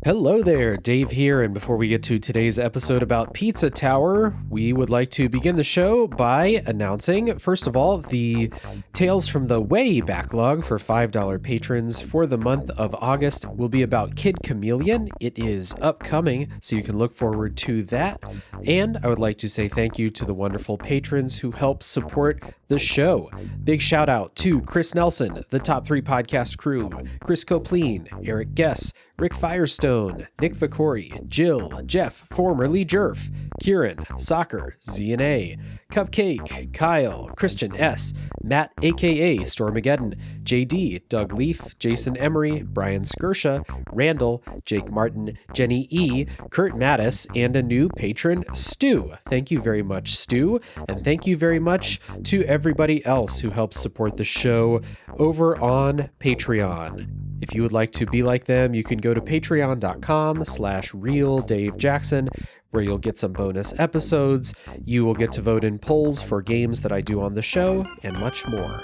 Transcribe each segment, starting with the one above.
Hello there, Dave here, and before we get to today's episode about Pizza Tower, we would like to begin the show by announcing, first of all, the Tales from the Way backlog for $5 patrons for the month of August will be about Kid Chameleon. It is upcoming, so you can look forward to that. And I would like to say thank you to the wonderful patrons who help support the show. Big shout out to Chris Nelson, the Top 3 Podcast crew, Chris Copleen, Eric Guess, Rick Firestone, Nick Vicori, Jill, Jeff, formerly Jerf, Kieran, Soccer, Z&A, Cupcake, Kyle, Christian S, Matt aka Stormageddon, JD, Doug Leaf, Jason Emery, Brian Skirsha, Randall, Jake Martin, Jenny E, Kurt Mattis, and a new patron, Stu. Thank you very much, Stu, and thank you very much to everybody else who helps support the show over on Patreon. If you would like to be like them, you can go to patreon.com/realdavejackson, where you'll get some bonus episodes. You will get to vote in polls for games that I do on the show, and much more.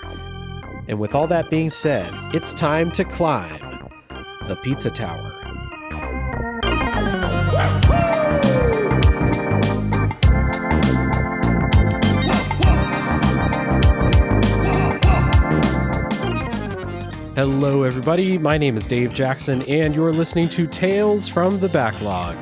And with all that being said, it's time to climb the Pizza Tower. Hello everybody, my name is Dave Jackson and you're listening to Tales from the Backlog.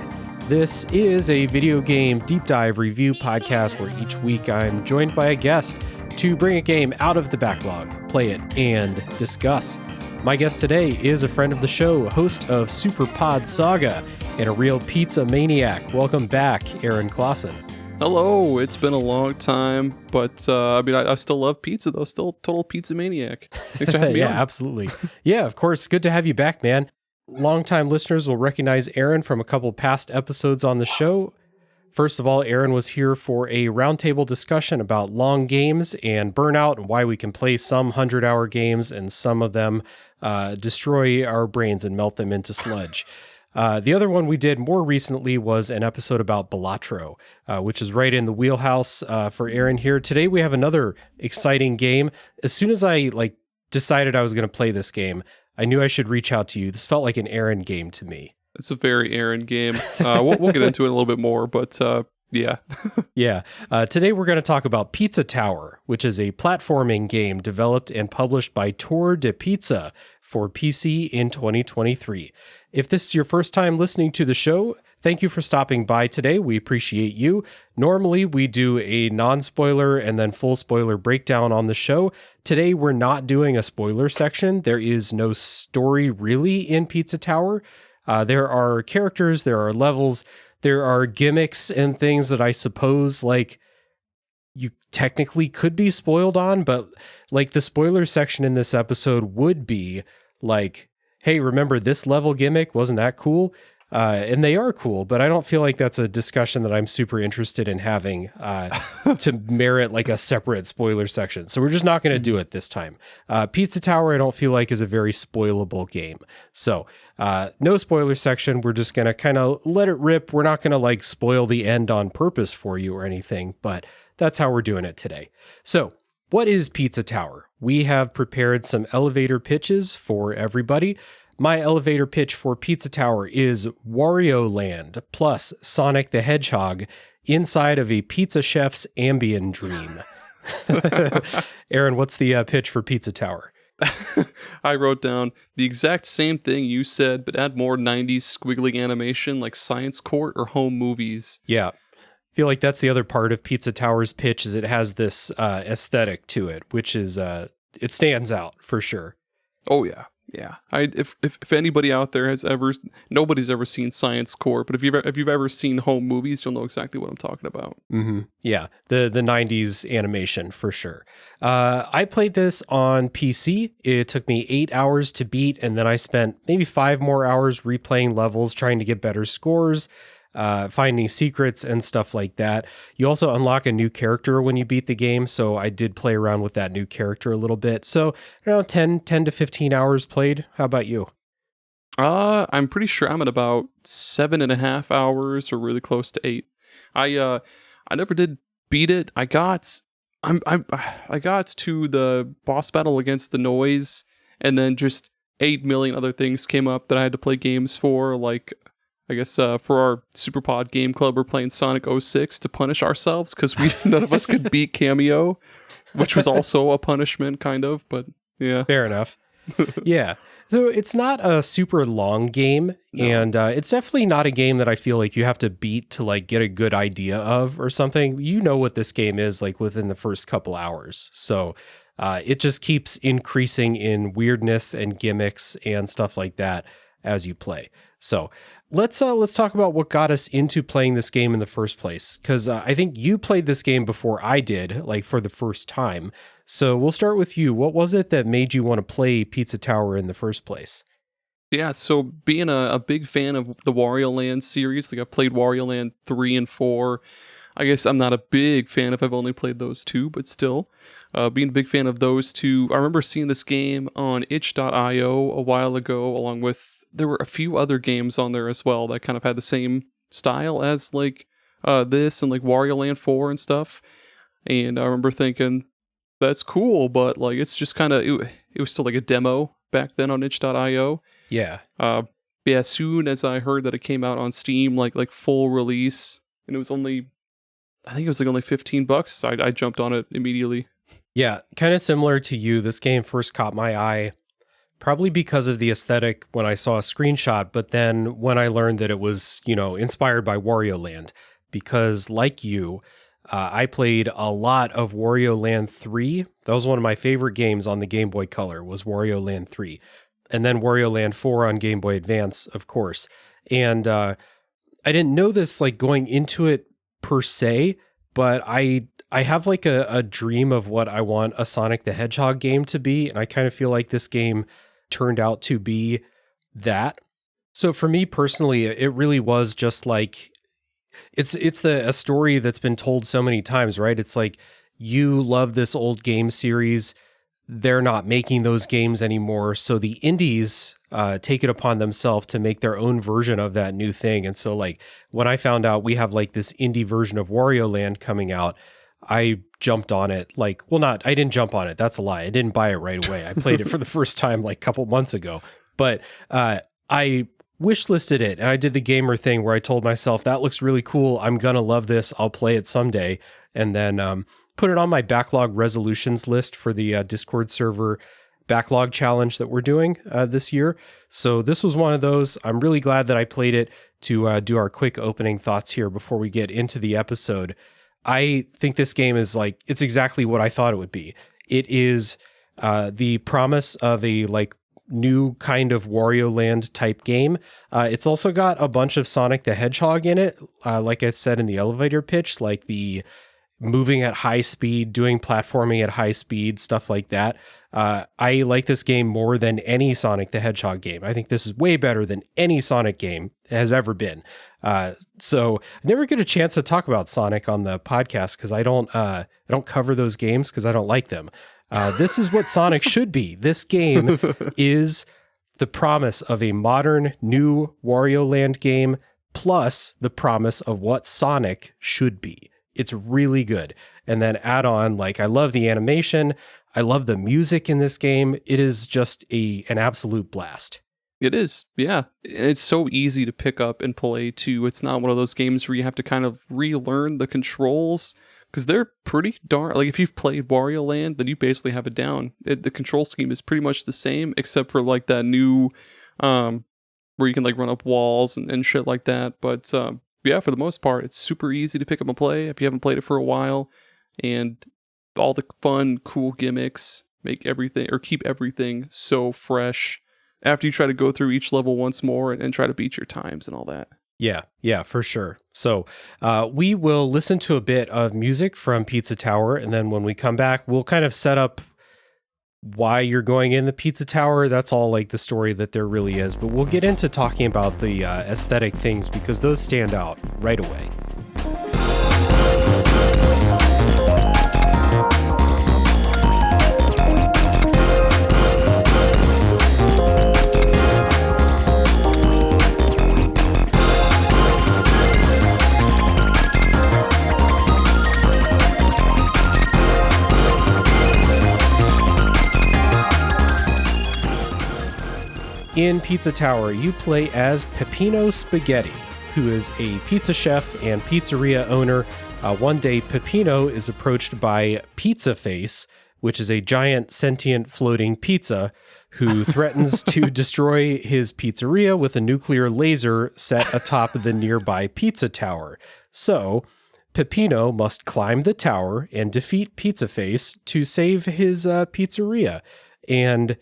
This is a video game deep dive review podcast where each week I'm joined by a guest to bring a game out of the backlog, play it, and discuss. My guest today is a friend of the show, host of Super Pod Saga, and a real pizza maniac. Welcome back, Aaron Klaassen. Hello, it's been a long time, but I still love pizza though, still total pizza maniac. Thanks for having me on. Yeah, absolutely. Yeah, of course. Good to have you back, man. Longtime listeners will recognize Aaron from a couple past episodes on the show. First of all, Aaron was here for a roundtable discussion about long games and burnout and why we can play some 100-hour games and some of them destroy our brains and melt them into sludge. The other one we did more recently was an episode about Balatro, which is right in the wheelhouse for Aaron here. Today we have another exciting game. As soon as I decided I was going to play this game, I knew I should reach out to you. This felt like an Aaron game to me. It's a very Aaron game. We'll get into it a little bit more, but yeah. Yeah. Today we're going to talk about Pizza Tower, which is a platforming game developed and published by Tour de Pizza for PC in 2023. If this is your first time listening to the show, thank you for stopping by today. We appreciate you. Normally, we do a non-spoiler and then full spoiler breakdown on the show. Today, we're not doing a spoiler section. There is no story really in Pizza Tower. There are characters, there are levels, there are gimmicks and things that I suppose you technically could be spoiled on, but the spoiler section in this episode would be hey, remember this level gimmick? Wasn't that cool? And they are cool, but I don't feel like that's a discussion that I'm super interested in having to merit a separate spoiler section. So we're just not going to do it this time. Pizza Tower, I don't feel like is a very spoilable game. So no spoiler section. We're just going to kind of let it rip. We're not going to spoil the end on purpose for you or anything, but that's how we're doing it today. So what is Pizza Tower? We have prepared some elevator pitches for everybody. My elevator pitch for Pizza Tower is Wario Land plus Sonic the Hedgehog inside of a pizza chef's Ambien dream. Aaron, what's the pitch for Pizza Tower? I wrote down the exact same thing you said, but add more 90s squiggly animation like Science Court or Home Movies. Yeah. I feel like that's the other part of Pizza Tower's pitch is it has this aesthetic to it, which is it stands out for sure. Oh yeah, yeah. If anybody out there nobody's ever seen Science Court, but if you've ever seen Home Movies, you'll know exactly what I'm talking about. Mm-hmm. Yeah, the 90s animation for sure. I played this on PC. It took me 8 hours to beat, and then I spent maybe 5 more hours replaying levels, trying to get better scores. Finding secrets and stuff like that. You also unlock a new character when you beat the game, so I did play around with that new character a little bit. So, 10 to 15 hours played. How about you? I'm pretty sure I'm at about 7.5 hours or really close to 8. I never did beat it. I got to the boss battle against the noise, and then just 8 million other things came up that I had to play games for, like I guess for our Superpod Game Club, we're playing Sonic 06 to punish ourselves because none of us could beat Cameo, which was also a punishment, kind of. But yeah, fair enough. Yeah. So it's not a super long game, and it's definitely not a game that I feel like you have to beat to like get a good idea of or something. You know what this game is like within the first couple hours. So it just keeps increasing in weirdness and gimmicks and stuff like that as you play. So let's talk about what got us into playing this game in the first place, because I think you played this game before I did, like for the first time. So we'll start with you. What was it that made you want to play Pizza Tower in the first place? Yeah, so being a big fan of the Wario Land series, like I've played Wario Land 3 and 4. I guess I'm not a big fan if I've only played those two, but still. Being a big fan of those two, I remember seeing this game on itch.io a while ago, along with, there were a few other games on there as well that kind of had the same style as like this and like Wario Land 4 and stuff. And I remember thinking, that's cool, but like it's just kind of, it was still like a demo back then on itch.io. Yeah. Yeah, as soon as I heard that it came out on Steam, like full release, and it was only, I think it was like only $15, I jumped on it immediately. Yeah, kind of similar to you. This game first caught my eye probably because of the aesthetic when I saw a screenshot, but then when I learned that it was, inspired by Wario Land, because like you, I played a lot of Wario Land 3. That was one of my favorite games on the Game Boy Color, was Wario Land 3. And then Wario Land 4 on Game Boy Advance, of course. And I didn't know this like going into it per se, but I have like a dream of what I want a Sonic the Hedgehog game to be. And I kind of feel like this game turned out to be that. So for me personally, it really was just like, it's a story that's been told so many times, right? It's like, you love this old game series. They're not making those games anymore. So the indies take it upon themselves to make their own version of that new thing. And so like when I found out we have like this indie version of Wario Land coming out, I jumped on it. I didn't jump on it. That's a lie. I didn't buy it right away. I played it for the first time like a couple months ago, but I wishlisted it and I did the gamer thing where I told myself that looks really cool. I'm going to love this. I'll play it someday. And then put it on my backlog resolutions list for the Discord server backlog challenge that we're doing this year. So this was one of those. I'm really glad that I played it to do our quick opening thoughts here before we get into the episode. I think this game is like, it's exactly what I thought it would be. It is the promise of a like new kind of Wario Land type game. It's also got a bunch of Sonic the Hedgehog in it. Like I said in the elevator pitch, like the moving at high speed, doing platforming at high speed, stuff like that. I like this game more than any Sonic the Hedgehog game. I think this is way better than any Sonic game has ever been. So I never get a chance to talk about Sonic on the podcast because I don't cover those games because I don't like them. This is what Sonic should be. This game is the promise of a modern new Wario Land game plus the promise of what Sonic should be. It's really good. And then add on, like, I love the animation. I love the music in this game. It is just an absolute blast. It is, yeah. And it's so easy to pick up and play, too. It's not one of those games where you have to kind of relearn the controls, because they're pretty darn... Like, if you've played Wario Land, then you basically have it down. The control scheme is pretty much the same, except for, like, that new... where you can, like, run up walls and shit like that. But, yeah, for the most part, it's super easy to pick up and play if you haven't played it for a while. And all the fun, cool gimmicks make everything, or keep everything so fresh after you try to go through each level once more and try to beat your times and all that. Yeah, for sure. So we will listen to a bit of music from Pizza Tower, and then when we come back, we'll kind of set up why you're going in the Pizza Tower. That's all like the story that there really is, but we'll get into talking about the aesthetic things because those stand out right away. In Pizza Tower, you play as Peppino Spaghetti, who is a pizza chef and pizzeria owner. One day, Peppino is approached by Pizza Face, which is a giant sentient floating pizza, who threatens to destroy his pizzeria with a nuclear laser set atop the nearby pizza tower. So, Peppino must climb the tower and defeat Pizza Face to save his pizzeria. And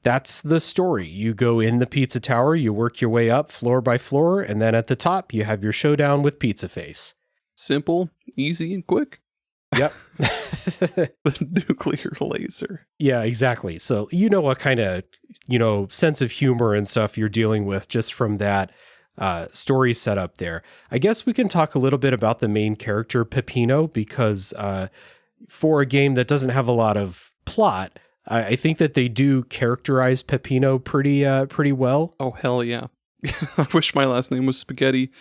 that's the story. You go in the pizza tower, you work your way up floor by floor, and then at the top, you have your showdown with Pizza Face. Simple, easy, and quick. Yep. The nuclear laser. Yeah, exactly. So you know what kind of, sense of humor and stuff you're dealing with just from that story setup there. I guess we can talk a little bit about the main character, Peppino, because for a game that doesn't have a lot of plot, I think that they do characterize Peppino pretty well. Oh, hell yeah. I wish my last name was Spaghetti.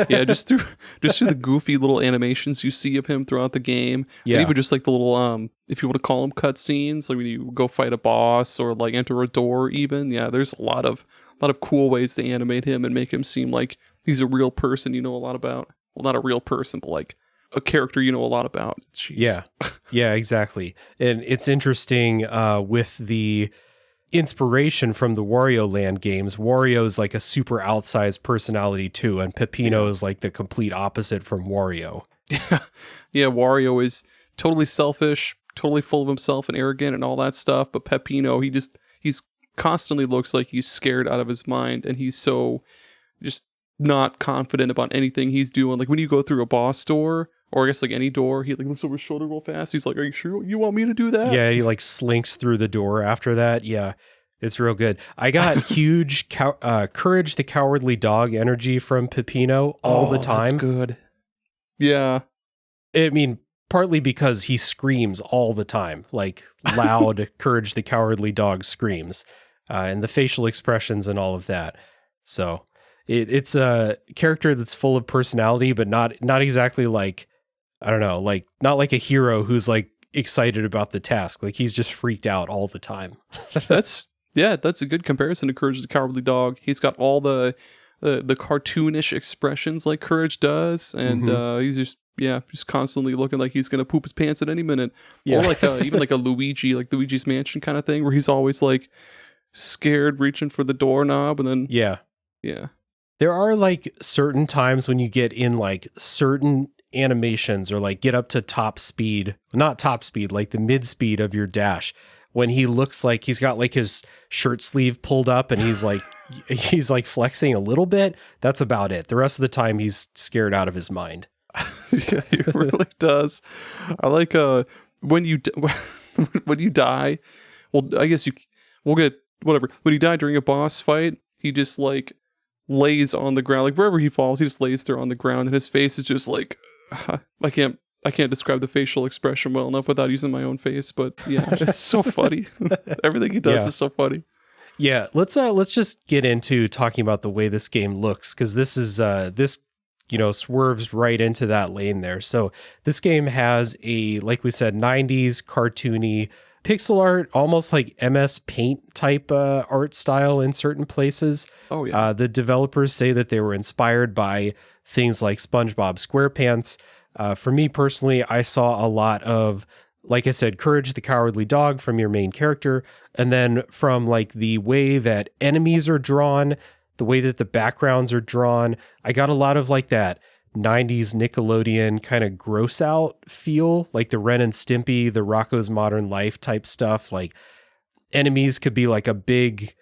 Yeah, just through the goofy little animations you see of him throughout the game. Yeah. And even just like the little, if you want to call them cutscenes, like when you go fight a boss or like enter a door even. Yeah, there's a lot of cool ways to animate him and make him seem like he's a real person you know a lot about. Well, not a real person, but like a character you know a lot about. Jeez. Yeah. Yeah, exactly. And it's interesting with the inspiration from the Wario Land games. Wario is like a super outsized personality too, and Peppino is like the complete opposite from Wario. Yeah, Wario is totally selfish, totally full of himself and arrogant and all that stuff, but Peppino, he's constantly looks like he's scared out of his mind, and he's so just not confident about anything he's doing. Like when you go through a boss door, or I guess like any door, he like looks over his shoulder real fast. He's like, "Are you sure you want me to do that?" Yeah, he like slinks through the door after that. Yeah, it's real good. I got huge Courage the Cowardly Dog energy from Peppino all the time. That's good. Yeah. I mean, partly because he screams all the time, like loud Courage the Cowardly Dog screams, and the facial expressions and all of that. So it's a character that's full of personality, but not exactly like, I don't know, like not like a hero who's like excited about the task. Like he's just freaked out all the time. That's a good comparison to Courage the Cowardly Dog. He's got all the cartoonish expressions like Courage does, and he's just constantly looking like he's gonna poop his pants at any minute. Yeah. Or like even like a Luigi, like Luigi's Mansion kind of thing, where he's always like scared, reaching for the doorknob, and then yeah. There are like certain times when you get in like certain animations or like get up to not top speed, like the mid speed of your dash, when he looks like he's got like his shirt sleeve pulled up and he's like flexing a little bit. That's about it. The rest of the time he's scared out of his mind. Yeah, he really does. I like when you die. Well, I guess we'll get whatever. When you die during a boss fight, he just like lays on the ground, like wherever he falls, he just lays there on the ground, and his face is just like I can't describe the facial expression well enough without using my own face, but yeah, it's so funny. Everything he does is so funny. Yeah, let's just get into talking about the way this game looks, because this is swerves right into that lane there. So this game has a, like we said, 90s cartoony pixel art, almost like MS Paint type art style in certain places. Oh yeah. The developers say that they were inspired by things like SpongeBob SquarePants. For me personally, I saw a lot of, like I said, Courage the Cowardly Dog from your main character, and then from like the way that enemies are drawn, the way that the backgrounds are drawn, I got a lot of like that 90s Nickelodeon kind of gross out feel, like the Ren and Stimpy, the Rocko's Modern Life type stuff. Like enemies could be like a big,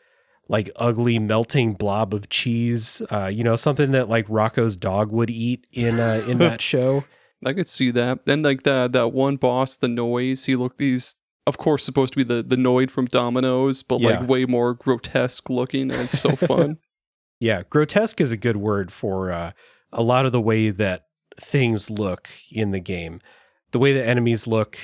like ugly melting blob of cheese, something that like Rocco's dog would eat in that show. I could see that. And like that one boss, the Noise, he's of course supposed to be the Noid from Domino's, but like way more grotesque looking, and it's so fun. Yeah, grotesque is a good word for a lot of the way that things look in the game. The way that enemies look,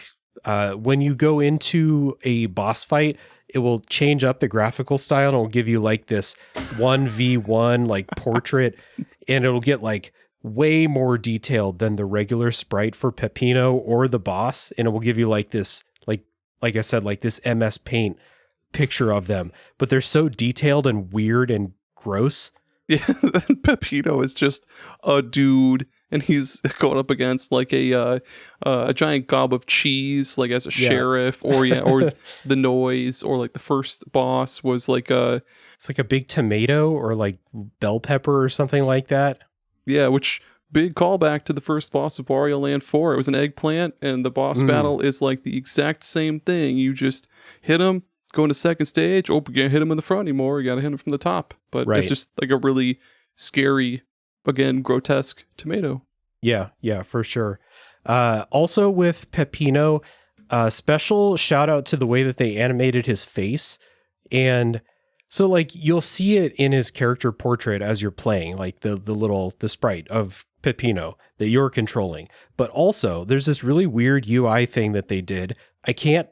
when you go into a boss fight, it will change up the graphical style, and it'll give you like this 1v1 like portrait, and it'll get like way more detailed than the regular sprite for Peppino or the boss, and it will give you like this, like I said, like this MS Paint picture of them, but they're so detailed and weird and gross. Yeah, Peppino is just a dude, and he's going up against like a giant gob of cheese, like as a sheriff, or or the noise, or like the first boss was like it's like a big tomato or like bell pepper or something like that. Yeah, which big callback to the first boss of Wario Land 4. It was an eggplant, and the boss battle is like the exact same thing. You just hit him. Go into second stage. Oh, you can't hit him in the front anymore. You got to hit him from the top. But it's just like a really scary, again, grotesque tomato. Yeah, for sure. Also with Peppino, special shout out to the way that they animated his face. And so like you'll see it in his character portrait as you're playing, like the sprite of Peppino that you're controlling. But also there's this really weird UI thing that they did. I can't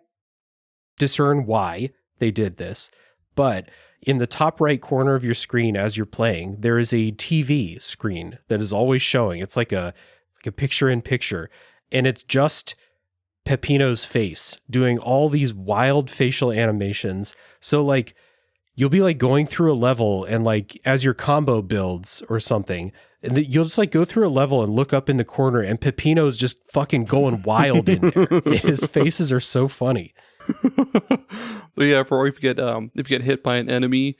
discern why they did this, but in the top right corner of your screen as you're playing, there is a TV screen that is always showing. It's like a picture in picture, and it's just Peppino's face doing all these wild facial animations. So like you'll be like going through a level, and like as your combo builds or something, and you'll just like go through a level and look up in the corner, and Peppino's just fucking going wild in there. His faces are so funny. Yeah, or if you get hit by an enemy,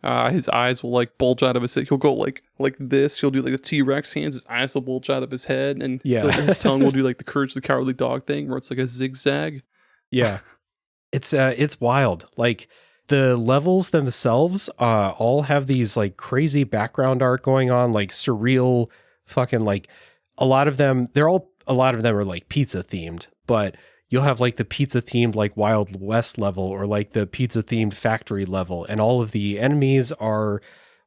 his eyes will like bulge out of his head. He'll go like this. He'll do like the T-Rex hands. His eyes will bulge out of his head, and his tongue will do like the Courage the Cowardly Dog thing, where it's like a zigzag. Yeah, it's wild. Like the levels themselves all have these like crazy background art going on, like surreal fucking like a lot of them are like pizza themed, but you'll have like the pizza themed like Wild West level, or like the pizza themed factory level. And all of the enemies are,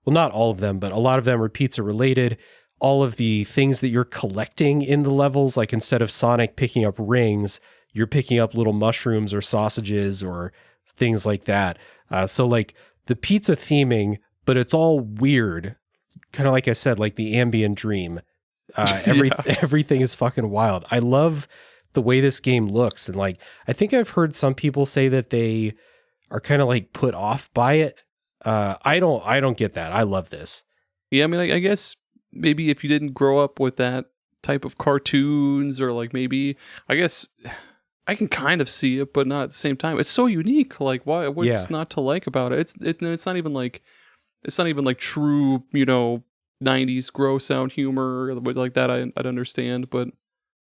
well, not all of them, but a lot of them are pizza related. All of the things that you're collecting in the levels, like instead of Sonic picking up rings, you're picking up little mushrooms or sausages or things like that. So like the pizza theming, but it's all weird. Kind of like I said, like the ambient dream. Everything is fucking wild. I love the way this game looks, and like I think I've heard some people say that they are kind of like put off by it. I don't get that. I love this. Yeah, I mean, I guess maybe if you didn't grow up with that type of cartoons, or like maybe, I guess I can kind of see it, but not at the same time. It's so unique. Like, what's not to like about it? It's not even like true, 90s gross out humor like that. I'd understand, but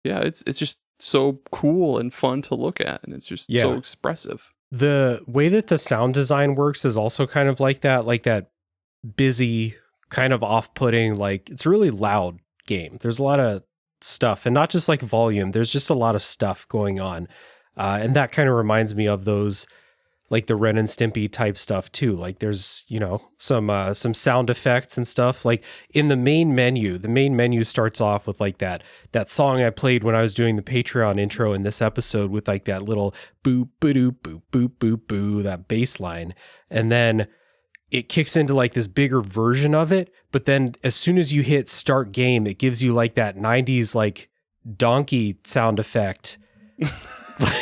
yeah, it's just so cool and fun to look at, and it's just so expressive. The way that the sound design works is also kind of like that busy, kind of off-putting, like it's a really loud game. There's a lot of stuff, and not just like volume, there's just a lot of stuff going on. And that kind of reminds me of those, like the Ren and Stimpy type stuff too. Like there's, some sound effects and stuff. Like in the main menu starts off with like that song I played when I was doing the Patreon intro in this episode, with like that little boop, boop, boop, boop, boop, boop, that bass line. And then it kicks into like this bigger version of it. But then as soon as you hit start game, it gives you like that 90s, like donkey sound effect.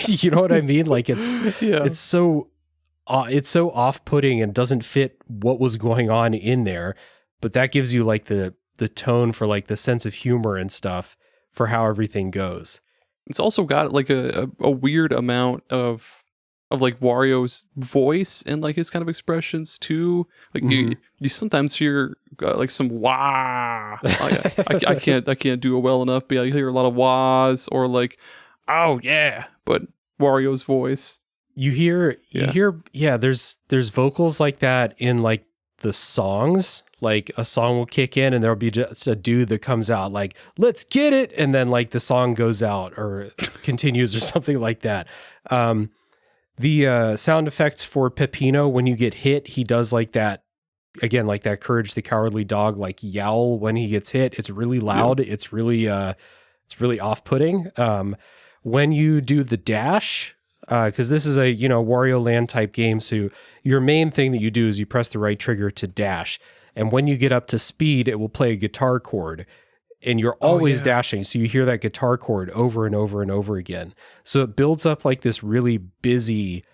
You know what I mean? Like it's so off-putting and doesn't fit what was going on in there, but that gives you like the tone for like the sense of humor and stuff for how everything goes. It's also got like a weird amount of like Wario's voice and like his kind of expressions too. Like you sometimes hear like some wah. I can't do it well enough, but I hear a lot of wahs, or like, oh yeah, but Wario's voice. You hear, there's vocals like that in like the songs. Like a song will kick in and there'll be just a dude that comes out like, let's get it. And then like the song goes out or continues or something like that. The sound effects for Peppino, when you get hit, he does like that, again, like that Courage the Cowardly Dog, like yowl when he gets hit. It's really loud. Yeah. It's really off-putting. When you do the dash, because this is a Wario Land type game, so your main thing that you do is you press the right trigger to dash, and when you get up to speed, it will play a guitar chord, and you're always dashing, so you hear that guitar chord over and over and over again. So it builds up like this really busy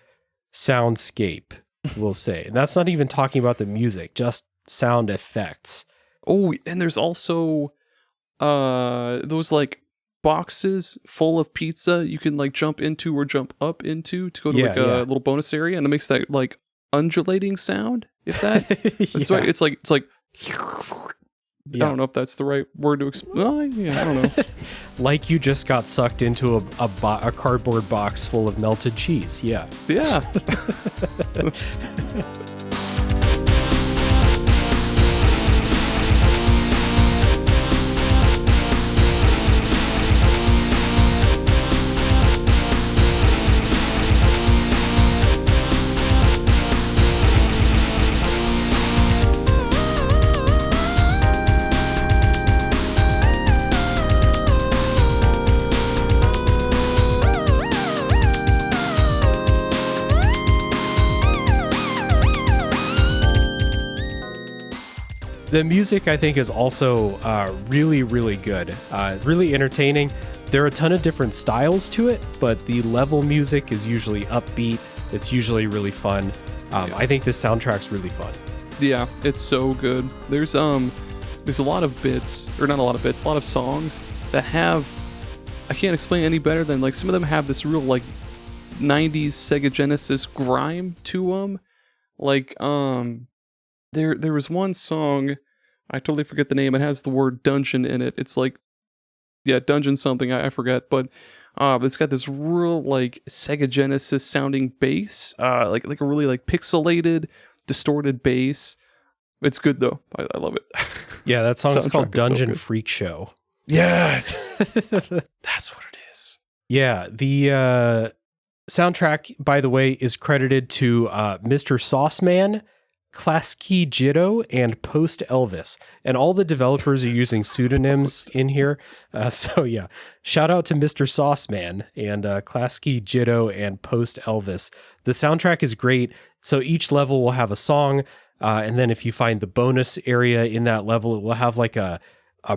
soundscape, we'll say. And that's not even talking about the music, just sound effects. Oh, and there's also those like boxes full of pizza you can like jump into or jump up into to go to like a little bonus area, and it makes that like undulating sound. If that, that's right. It's like I don't know if that's the right word to explain. Yeah, I don't know. Like you just got sucked into a cardboard box full of melted cheese. Yeah. Yeah. The music, I think, is also really, really good. Really entertaining. There are a ton of different styles to it, but the level music is usually upbeat. It's usually really fun. I think this soundtrack's really fun. Yeah, it's so good. There's a lot of bits, or not a lot of bits, a lot of songs that have, I can't explain any better than like some of them have this real like 90s Sega Genesis grime to them. Like there was one song, I totally forget the name. It has the word dungeon in it. It's like, yeah, dungeon something, I forget, but it's got this real like Sega Genesis sounding bass, like a really like pixelated, distorted bass. It's good though. I love it. Yeah, that song is called Dungeon Freak Show. Yes, that's what it is. Yeah, the soundtrack, by the way, is credited to Mr. Sauceman, Klaassen Jiddo, and Post Elvis, and all the developers are using pseudonyms in here. So yeah, shout out to Mr. Sauceman and Klaassen Jiddo and Post Elvis. The soundtrack is great. So each level will have a song, and then if you find the bonus area in that level, it will have like a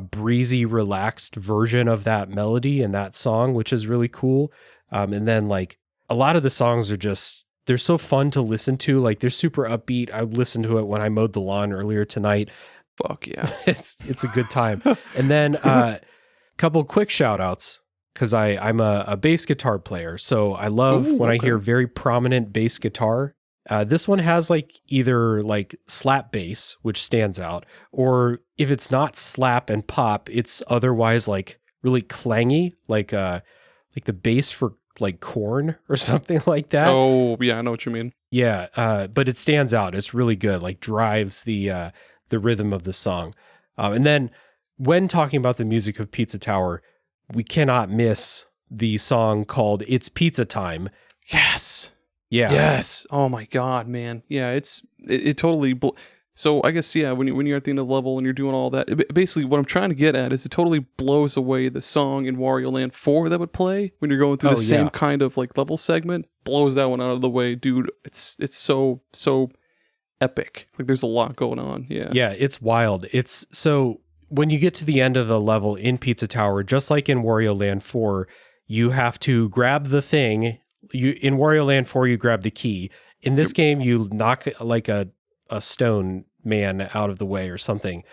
breezy, relaxed version of that melody and that song, which is really cool. And then like a lot of the songs are just, they're so fun to listen to. Like they're super upbeat. I listened to it when I mowed the lawn earlier tonight. Fuck yeah. It's a good time. And then a couple quick shout outs, because I'm a bass guitar player. So I love when I hear very prominent bass guitar. This one has like either like slap bass, which stands out, or if it's not slap and pop, it's otherwise like really clangy, like the bass for like corn or something like that. Oh yeah, I know what you mean. Yeah, but it stands out. It's really good. Like drives the rhythm of the song. And then when talking about the music of Pizza Tower, we cannot miss the song called "It's Pizza Time." Yes. Yeah. Yes. Oh my God, man. Yeah, it totally. So I guess yeah, when you're at the end of the level and you're doing all that, basically what I'm trying to get at is it totally blows away the song in Wario Land 4 that would play when you're going through the same kind of like level segment. Blows that one out of the way, dude. It's so epic. Like there's a lot going on. Yeah. Yeah, it's wild. It's so when you get to the end of the level in Pizza Tower, just like in Wario Land 4, you have to grab the thing. In Wario Land 4, you grab the key. In this game, you knock like a stone man out of the way or something.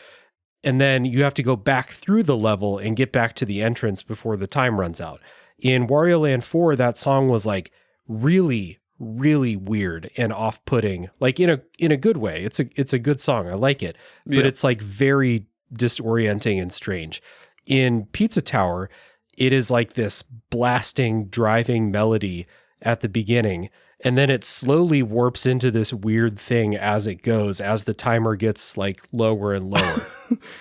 And then you have to go back through the level and get back to the entrance before the time runs out. In Wario Land 4, that song was like really, really weird and off-putting, like in a good way. It's a good song. I like it, but it's like very disorienting and strange. In Pizza Tower, it is like this blasting, driving melody at the beginning, and then it slowly warps into this weird thing as it goes, as the timer gets like lower and lower.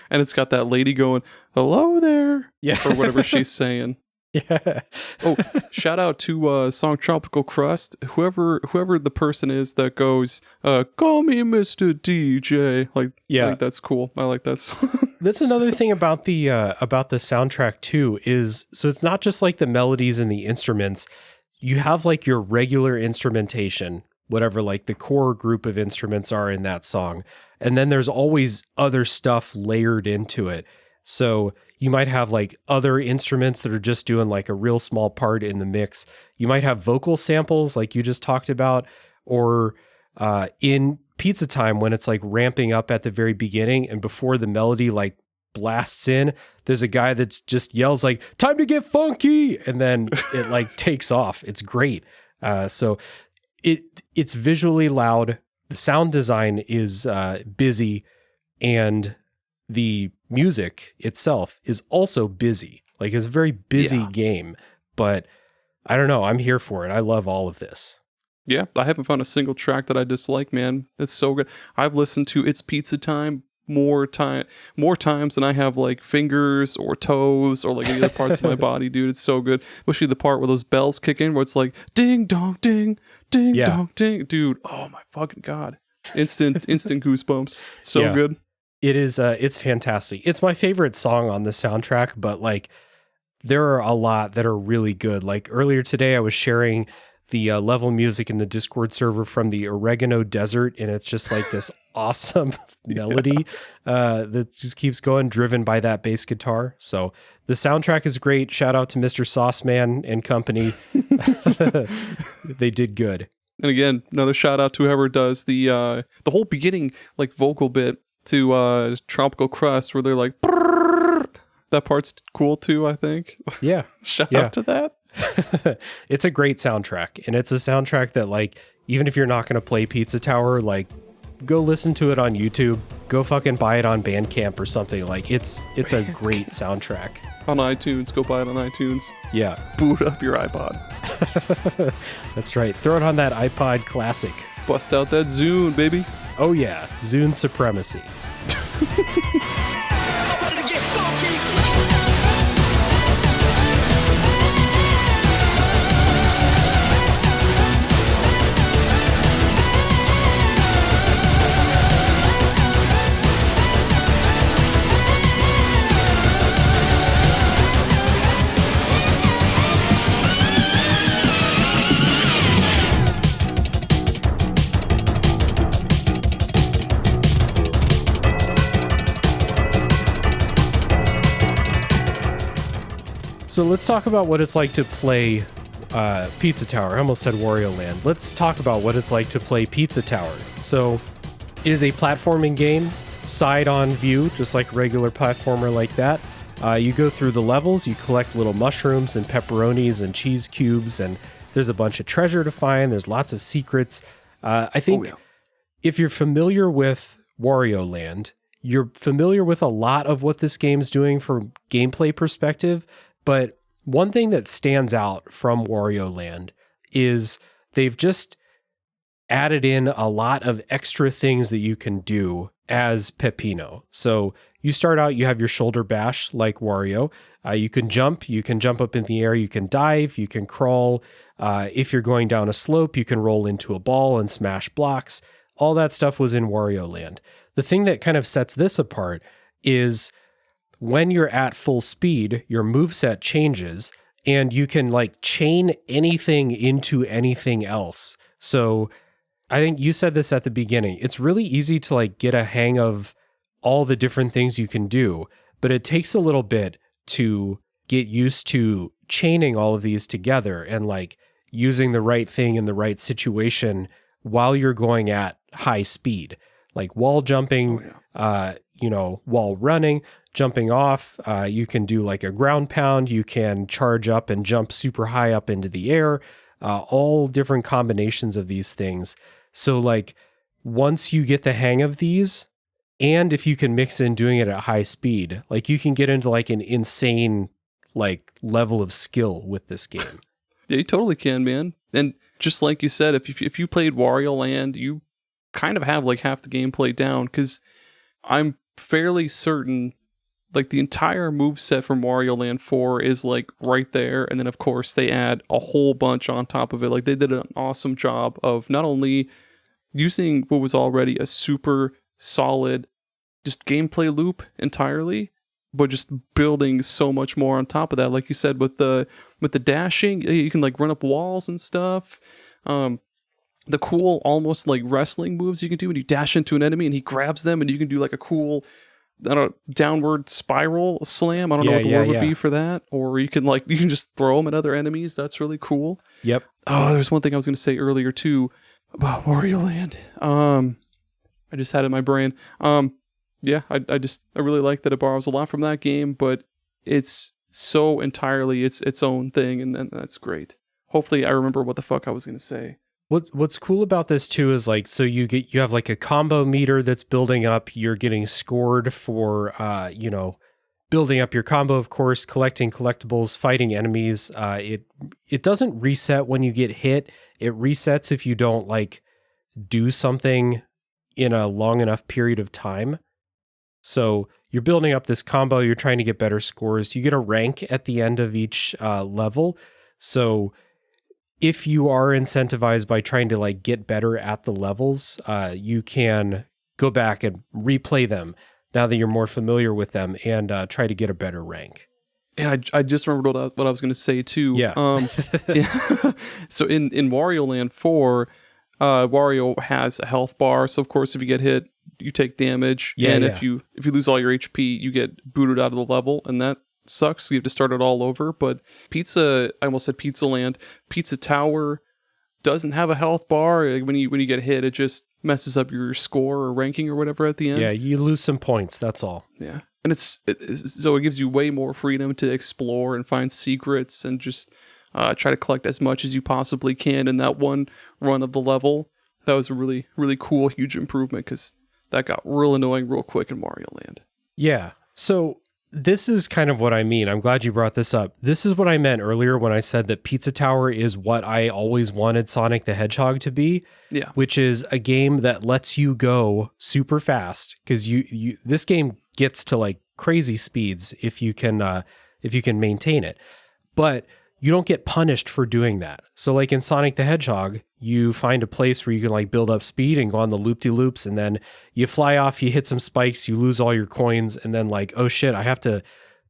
And it's got that lady going, "Hello there," yeah, or whatever she's saying. Yeah. Oh, shout out to song Tropical Crust. Whoever the person is that goes, "Call me Mr. DJ." Like, yeah, like, that's cool. I like that song. That's another thing about the soundtrack too, is so it's not just like the melodies and the instruments. You have like your regular instrumentation, whatever like the core group of instruments are in that song. And then there's always other stuff layered into it. So you might have like other instruments that are just doing like a real small part in the mix. You might have vocal samples like you just talked about, Or in Pizza Time, when it's like ramping up at the very beginning and before the melody like blasts in, there's a guy that just yells like, "Time to get funky," and then it like takes off. It's great. So it's visually loud. The sound design is busy, and the music itself is also busy. Like, it's a very busy game, but I don't know. I'm here for it. I love all of this. Yeah, I haven't found a single track that I dislike, man. It's so good. I've listened to It's Pizza Time more times than I have like fingers or toes or like any other parts of my body, dude. It's so good. Especially the part where those bells kick in, where it's like ding dong ding, ding dong ding, dude. Oh my fucking god! Instant goosebumps. It's so good. It is. It's fantastic. It's my favorite song on the soundtrack, but like there are a lot that are really good. Like earlier today, I was sharing the level music in the Discord server from the Oregano Desert, and it's just like this awesome melody that just keeps going, driven by that bass guitar. So the soundtrack is great. Shout out to Mr. Sauceman and company. They did good. And again, another shout out to whoever does the whole beginning like vocal bit to Tropical Crust, where they're like, brrr. That part's cool too, I think. Yeah. Shout out to that. It's a great soundtrack, and it's a soundtrack that, like, even if you're not going to play Pizza Tower, like, go listen to it on YouTube, go fucking buy it on Bandcamp or something. Like, it's a great soundtrack. On iTunes, go buy it on iTunes. Yeah. Boot up your iPod. That's right. Throw it on that iPod Classic. Bust out that Zune, baby. Oh yeah, Zune supremacy. So let's talk about what it's like to play Pizza Tower. I almost said Wario Land. Let's talk about what it's like to play Pizza Tower. So it is a platforming game, side-on view, just like a regular platformer like that. You go through the levels, you collect little mushrooms and pepperonis and cheese cubes, and there's a bunch of treasure to find. There's lots of secrets. I think if you're familiar with Wario Land, you're familiar with a lot of what this game's doing from gameplay perspective. But one thing that stands out from Wario Land is they've just added in a lot of extra things that you can do as Peppino. So you start out, you have your shoulder bash like Wario. You can jump up in the air, you can dive, you can crawl. If you're going down a slope, you can roll into a ball and smash blocks. All that stuff was in Wario Land. The thing that kind of sets this apart is when you're at full speed, your moveset changes and you can like chain anything into anything else. So I think you said this at the beginning. It's really easy to like get a hang of all the different things you can do, but it takes a little bit to get used to chaining all of these together and like using the right thing in the right situation while you're going at high speed, like wall jumping, while running. Jumping off, you can do like a ground pound, you can charge up and jump super high up into the air, all different combinations of these things. So like once you get the hang of these, and if you can mix in doing it at high speed, like you can get into like an insane like level of skill with this game. Yeah, you totally can, man. And just like you said, if you played Wario Land, you kind of have like half the gameplay down, because I'm fairly certain like the entire moveset from Wario Land 4 is like right there. And then of course they add a whole bunch on top of it. Like they did an awesome job of not only using what was already a super solid just gameplay loop entirely, but just building so much more on top of that. Like you said, with the dashing, you can like run up walls and stuff. The cool almost like wrestling moves you can do when you dash into an enemy and he grabs them, and you can do like a cool downward spiral slam. I don't know what the word would be for that. Or you can just throw them at other enemies. That's really cool. Yep. Oh, there's one thing I was going to say earlier too. About Wario Land. I just had it in my brain. Yeah, I really like that it borrows a lot from that game, but it's so entirely its own thing, and that's great. Hopefully, I remember what the fuck I was gonna say. What's cool about this too is like, so you have like a combo meter that's building up. You're getting scored for building up your combo, of course, collecting collectibles, fighting enemies. It doesn't reset when you get hit. It resets if you don't like do something in a long enough period of time. So you're building up this combo. You're trying to get better scores. You get a rank at the end of each level. So if you are incentivized by trying to like get better at the levels, you can go back and replay them now that you're more familiar with them and try to get a better rank. Yeah, I just remembered what I was going to say too. Yeah. Yeah. So in Wario Land 4, Wario has a health bar. So of course, if you get hit, you take damage. Yeah, and yeah. if you lose all your HP, you get booted out of the level, and that sucks. You have to start it all over. But I almost said Pizza Land. Pizza Tower doesn't have a health bar. Like when you get hit, it just messes up your score or ranking or whatever at the end. Yeah, you lose some points. That's all. Yeah. And so it gives you way more freedom to explore and find secrets and just try to collect as much as you possibly can in that one run of the level. That was a really, really cool, huge improvement because that got real annoying real quick in Wario Land. Yeah. So this is kind of what I mean. I'm glad you brought this up. This is what I meant earlier when I said that Pizza Tower is what I always wanted Sonic the Hedgehog to be. Yeah. Which is a game that lets you go super fast because this game gets to like crazy speeds if you can maintain it. But you don't get punished for doing that. So like in Sonic the Hedgehog, you find a place where you can like build up speed and go on the loop-de-loops, and then you fly off, you hit some spikes, you lose all your coins, and then like, oh shit, I have to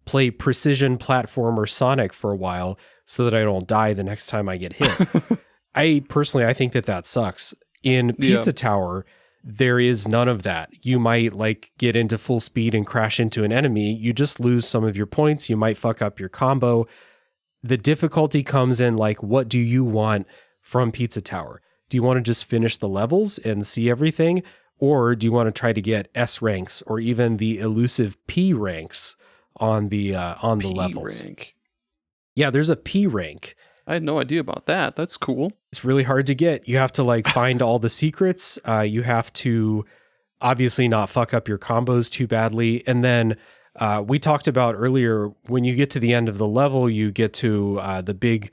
play precision platformer Sonic for a while so that I don't die the next time I get hit. I think that sucks. In Pizza Tower, there is none of that. You might like get into full speed and crash into an enemy. You just lose some of your points. You might fuck up your combo. The difficulty comes in like, what do you want from Pizza Tower? Do you want to just finish the levels and see everything? Or do you want to try to get S ranks or even the elusive P ranks on the levels? Rank. Yeah, there's a P rank. I had no idea about that. That's cool. It's really hard to get. You have to like find all the secrets. You have to obviously not fuck up your combos too badly. And then we talked about earlier, when you get to the end of the level, you get to the big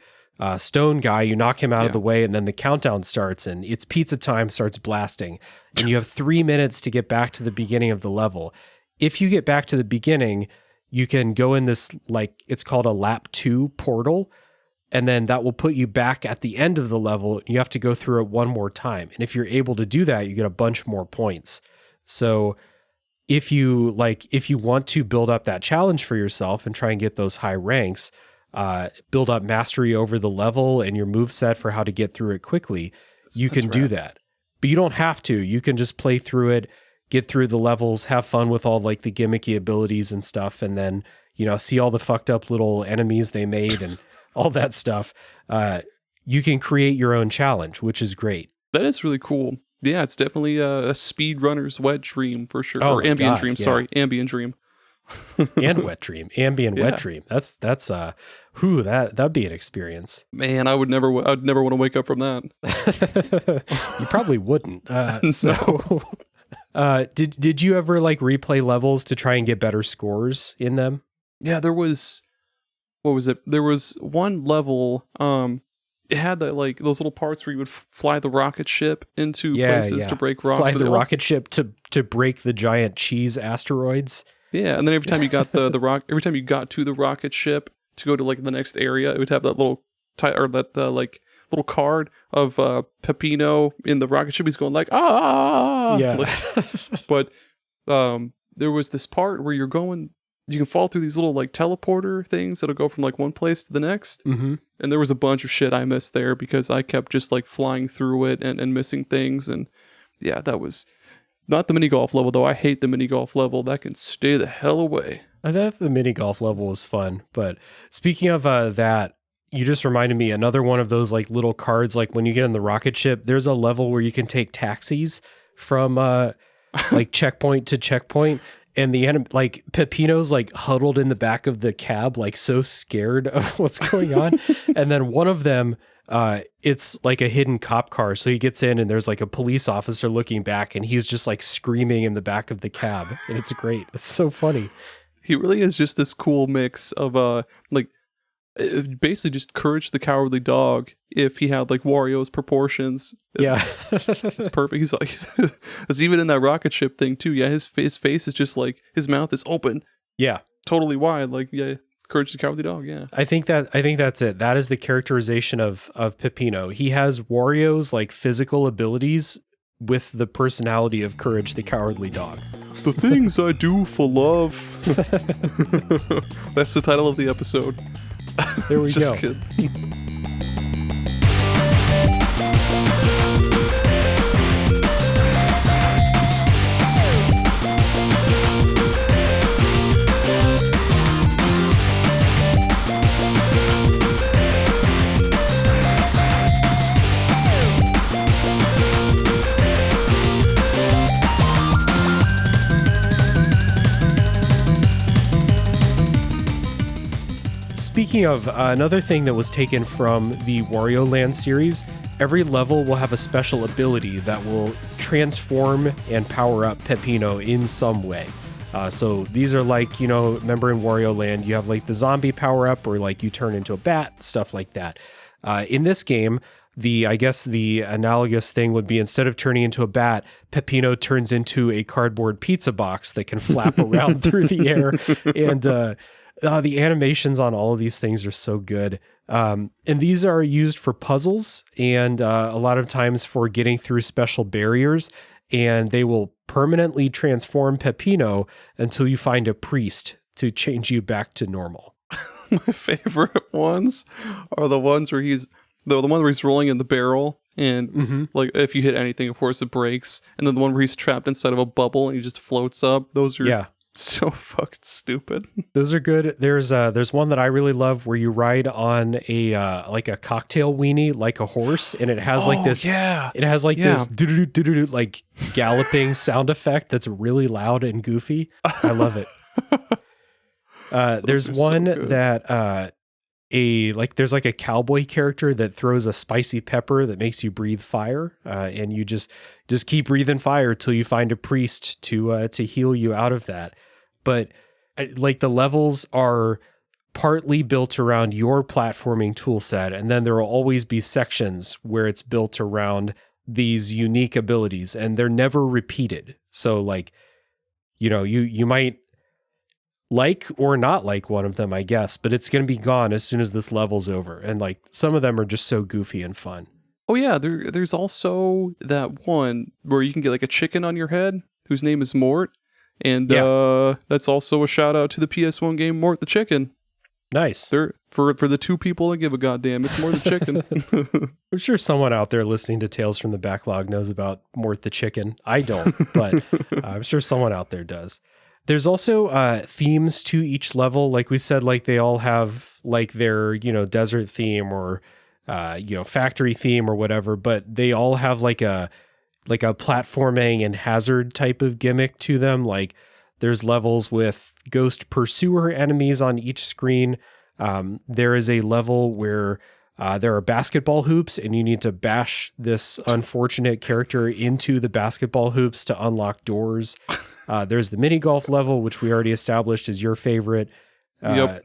stone guy, you knock him out of the way, and then the countdown starts, and it's pizza time starts blasting. And you have 3 minutes to get back to the beginning of the level. If you get back to the beginning, you can go in this, like, it's called a lap 2 portal, and then that will put you back at the end of the level. You have to go through it one more time. And if you're able to do that, you get a bunch more points. So if you want to build up that challenge for yourself and try and get those high ranks, build up mastery over the level and your move set for how to get through it quickly, you can do that. But you don't have to. You can just play through it, get through the levels, have fun with all like the gimmicky abilities and stuff, and then, see all the fucked up little enemies they made and all that stuff. You can create your own challenge, which is great. That is really cool. Yeah, it's definitely a speedrunner's wet dream for sure. Oh or ambient God, dream, yeah. sorry. Ambient dream. And wet dream. Ambient wet dream. That'd be an experience. Man, I'd never want to wake up from that. You probably wouldn't. No. Did you ever like replay levels to try and get better scores in them? Yeah, there was, what was it? There was one level, it had that like those little parts where you would fly the rocket ship into places to break rocks. Fly the rocket ship to break the giant cheese asteroids. Yeah, and then every time you got every time you got to the rocket ship to go to like the next area, it would have that little little card of Peppino in the rocket ship. He's going like Yeah. But there was this part where you can fall through these little like teleporter things that'll go from like one place to the next. Mm-hmm. And there was a bunch of shit I missed there because I kept just like flying through it and missing things. And yeah, that was not the mini golf level though. I hate the mini golf level. That can stay the hell away. I thought the mini golf level was fun. But speaking of that, You just reminded me another one of those like little cards. Like when you get in the rocket ship, there's a level where you can take taxis from like checkpoint to checkpoint. And like Peppino's like huddled in the back of the cab, like so scared of what's going on. And then one of them, it's like a hidden cop car. So he gets in and there's like a police officer looking back and he's just like screaming in the back of the cab. And it's great. It's so funny. He really is just this cool mix of like basically just Courage the Cowardly Dog if he had like Wario's proportions. Yeah. It's perfect. He's like, it's even in that rocket ship thing too. Yeah, his face is just like, his mouth is open. Yeah. Totally wide. Like, yeah, Courage the Cowardly Dog. Yeah. I think that's it. That is the characterization of Peppino. He has Wario's like physical abilities with the personality of Courage the Cowardly Dog. The things I do for love. That's the title of the episode. There we Just go. kidding. Speaking of, another thing that was taken from the Wario Land series, every level will have a special ability that will transform and power up Peppino in some way. So these are like, remember in Wario Land, you have like the zombie power up or like you turn into a bat, stuff like that. In this game, I guess the analogous thing would be instead of turning into a bat, Peppino turns into a cardboard pizza box that can flap around through the air. And, the animations on all of these things are so good. And these are used for puzzles and a lot of times for getting through special barriers. And they will permanently transform Peppino until you find a priest to change you back to normal. My favorite ones are the ones where the one where he's rolling in the barrel. And like if you hit anything, of course, it breaks. And then the one where he's trapped inside of a bubble and he just floats up. Those are so fucking stupid. Those are good. There's one that I really love where you ride on a like a cocktail weenie like a horse, and it has this doo-doo-doo-doo-doo, like galloping sound effect that's really loud and goofy. I love it. There's one that there's like a cowboy character that throws a spicy pepper that makes you breathe fire, and you just keep breathing fire till you find a priest to heal you out of that. But like the levels are partly built around your platforming tool set, and then there will always be sections where it's built around these unique abilities, and they're never repeated. So like, you might like or not like one of them, I guess, but it's going to be gone as soon as this level's over. And like some of them are just so goofy and fun. Oh yeah, there's also that one where you can get like a chicken on your head whose name is Mort. And that's also a shout out to the PS1 game Mort the Chicken. Nice. They're for the two people that give a goddamn, it's Mort the Chicken. I'm sure someone out there listening to Tales from the Backlog knows about Mort the Chicken. I don't, but I'm sure someone out there does. There's also themes to each level. Like we said, like they all have like their, desert theme or, factory theme or whatever, but they all have like a platforming and hazard type of gimmick to them. Like there's levels with ghost pursuer enemies on each screen. There is a level where there are basketball hoops and you need to bash this unfortunate character into the basketball hoops to unlock doors. There's the mini golf level, which we already established is your favorite. Yep.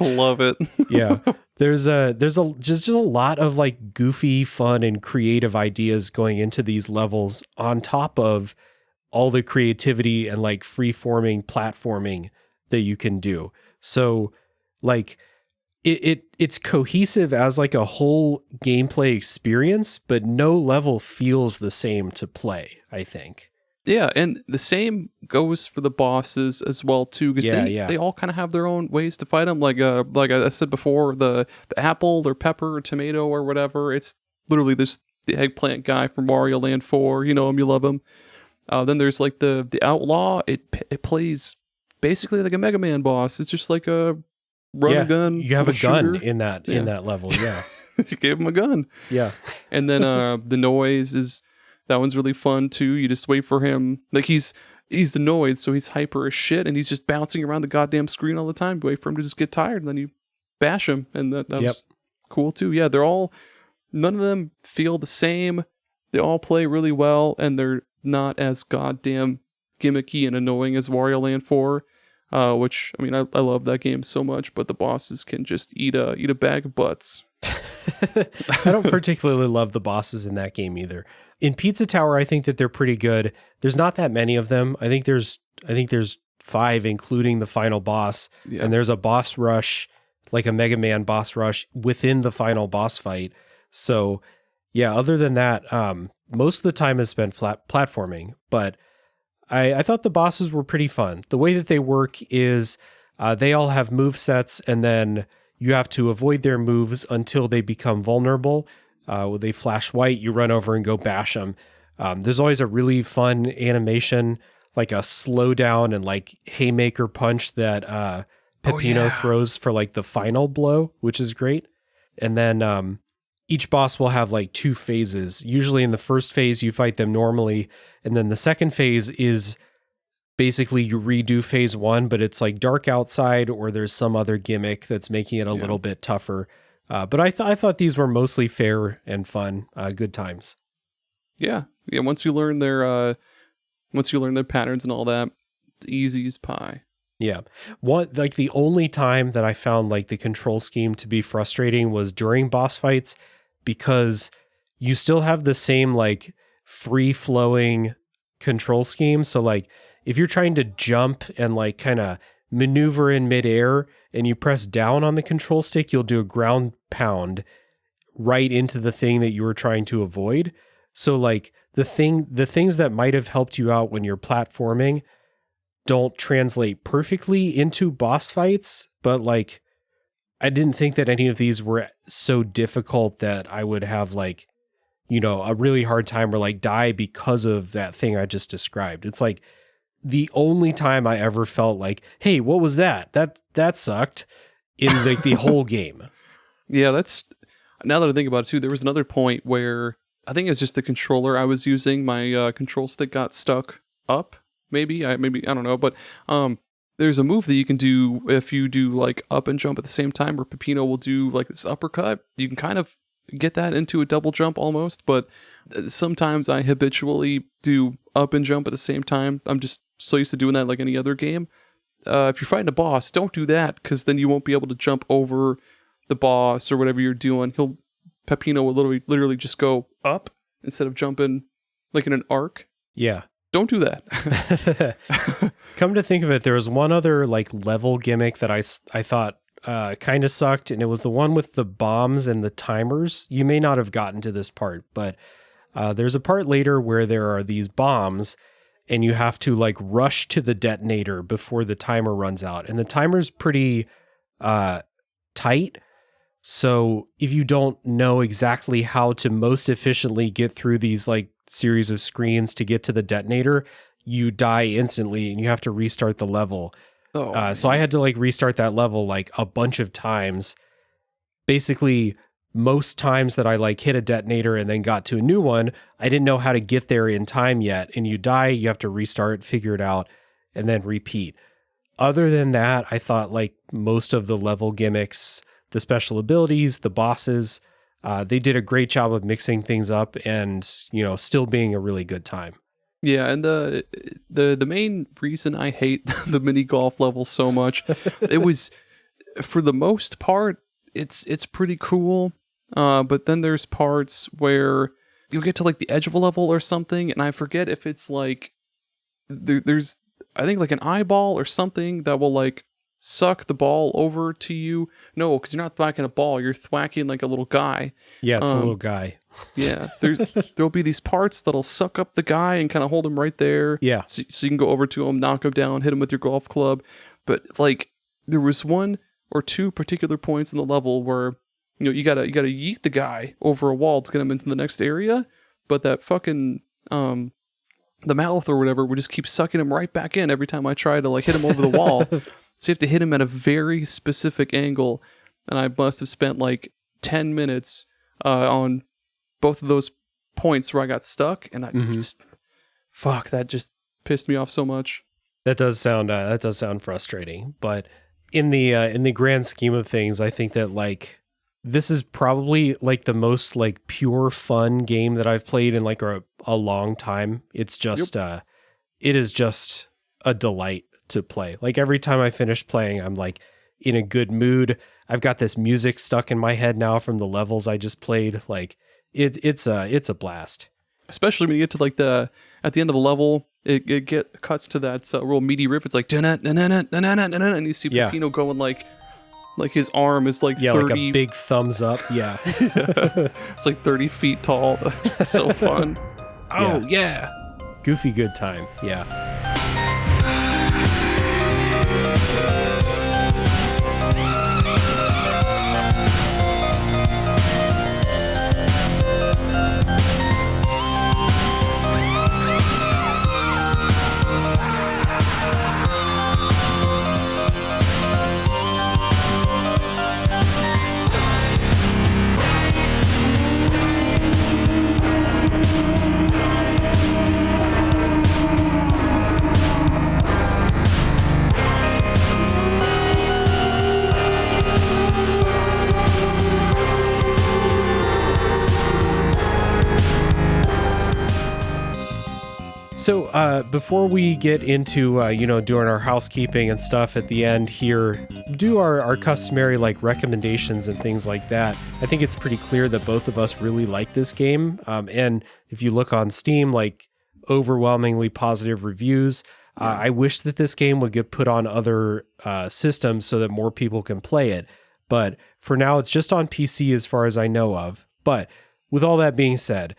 Love it. Yeah. There's just a lot of like goofy, fun, and creative ideas going into these levels on top of all the creativity and like free-forming platforming that you can do. So like it's cohesive as like a whole gameplay experience, but no level feels the same to play, I think. Yeah, and the same goes for the bosses as well too, because they all kind of have their own ways to fight them. Like I said before, the apple or pepper or tomato or whatever. It's literally the eggplant guy from Wario Land 4. You know him, you love him. Then there's like the outlaw. It plays basically like a Mega Man boss. It's just like a run a gun. You have a gun shooter. in that level. Yeah. You gave him a gun. Yeah. And then the noise is, that one's really fun too. You just wait for him. Like he's the noise, so he's hyper as shit, and he's just bouncing around the goddamn screen all the time. You wait for him to just get tired, and then you bash him, and that was cool too. Yeah, none of them feel the same. They all play really well, and they're not as goddamn gimmicky and annoying as Wario Land 4. Which, I mean, I love that game so much, but the bosses can just eat a bag of butts. I don't particularly love the bosses in that game either. In Pizza Tower, I think that they're pretty good. There's not that many of them. I think there's 5, including the final boss. Yeah. And there's a boss rush, like a Mega Man boss rush within the final boss fight. So yeah, other than that, most of the time is spent platforming, but I thought the bosses were pretty fun. The way that they work is they all have move sets, and then you have to avoid their moves until they become vulnerable. When they flash white, you run over and go bash them. There's always a really fun animation, like a slow down and like haymaker punch that Peppino throws for like the final blow, which is great. And then each boss will have like 2 phases. Usually in the first phase, you fight them normally. And then the second phase is basically you redo phase 1, but it's like dark outside, or there's some other gimmick that's making it a little bit tougher. But I thought these were mostly fair and fun, good times. Yeah. Once you learn their patterns and all that, it's easy as pie. Yeah. The only time that I found like the control scheme to be frustrating was during boss fights, because you still have the same like free flowing control scheme. So like if you're trying to jump and like kind of maneuver in midair and you press down on the control stick, you'll do a ground pound right into the thing that you were trying to avoid. So like the things that might have helped you out when you're platforming don't translate perfectly into boss fights, but like I didn't think that any of these were so difficult that I would have like, you know, a really hard time or like die because of that thing I just described. It's like the only time I ever felt like, hey, what was that? That sucked in like the whole game. Yeah, now that I think about it too, there was another point where I think it was just the controller I was using. My control stick got stuck up. Maybe I don't know, but there's a move that you can do if you do like up and jump at the same time, where Peppino will do like this uppercut. You can kind of get that into a double jump almost, but sometimes I habitually do up and jump at the same time. I'm just so used to doing that like any other game. If you're fighting a boss, don't do that, because then you won't be able to jump over the boss or whatever you're doing. Peppino will literally just go up instead of jumping like in an arc. Yeah. Don't do that. Come to think of it, there was one other like level gimmick that I thought kind of sucked, and it was the one with the bombs and the timers. You may not have gotten to this part, but there's a part later where there are these bombs, and you have to like rush to the detonator before the timer runs out. And the timer's pretty tight. So if you don't know exactly how to most efficiently get through these like series of screens to get to the detonator, you die instantly and you have to restart the level. So I had to like restart that level like a bunch of times. Basically, most times that I like hit a detonator and then got to a new one, I didn't know how to get there in time yet. And you die, you have to restart, figure it out, and then repeat. Other than that, I thought like most of the level gimmicks, the special abilities, the bosses, they did a great job of mixing things up and, you know, still being a really good time. Yeah, and the main reason I hate the mini golf level so much, it was, for the most part, it's pretty cool. But then there's parts where you'll get to like the edge of a level or something, and I forget if it's like there's I think like an eyeball or something that will like suck the ball over to you. No, because you're not thwacking a ball, you're thwacking like a little guy. Yeah, it's a little guy. Yeah, there'll be these parts that'll suck up the guy and kind of hold him right there. Yeah. So you can go over to him, knock him down, hit him with your golf club. But like there was 1 or 2 particular points in the level where, you know, you gotta yeet the guy over a wall to get him into the next area, but that fucking the mouth or whatever would just keep sucking him right back in every time I try to like hit him over the wall. So you have to hit him at a very specific angle. And I must have spent like 10 minutes on both of those points where I got stuck. And fuck, that just pissed me off so much. That does sound frustrating, but in the grand scheme of things, I think that like this is probably like the most like pure fun game that I've played in like a long time. It's just it is just a delight to play. Like every time I finish playing, I'm like in a good mood. I've got this music stuck in my head now from the levels I just played. Like it's a blast. Especially when you get to like at the end of the level, it cuts to that real meaty riff. It's like and you see Peppino going like his arm is like 30, like a big thumbs up. Yeah, it's like 30 feet tall. It's so fun. Oh yeah, goofy good time. Yeah. So before we get into, doing our housekeeping and stuff at the end here, do our customary like recommendations and things like that. I think it's pretty clear that both of us really like this game. And if you look on Steam, like overwhelmingly positive reviews. I wish that this game would get put on other systems so that more people can play it. But for now, it's just on PC as far as I know of. But with all that being said,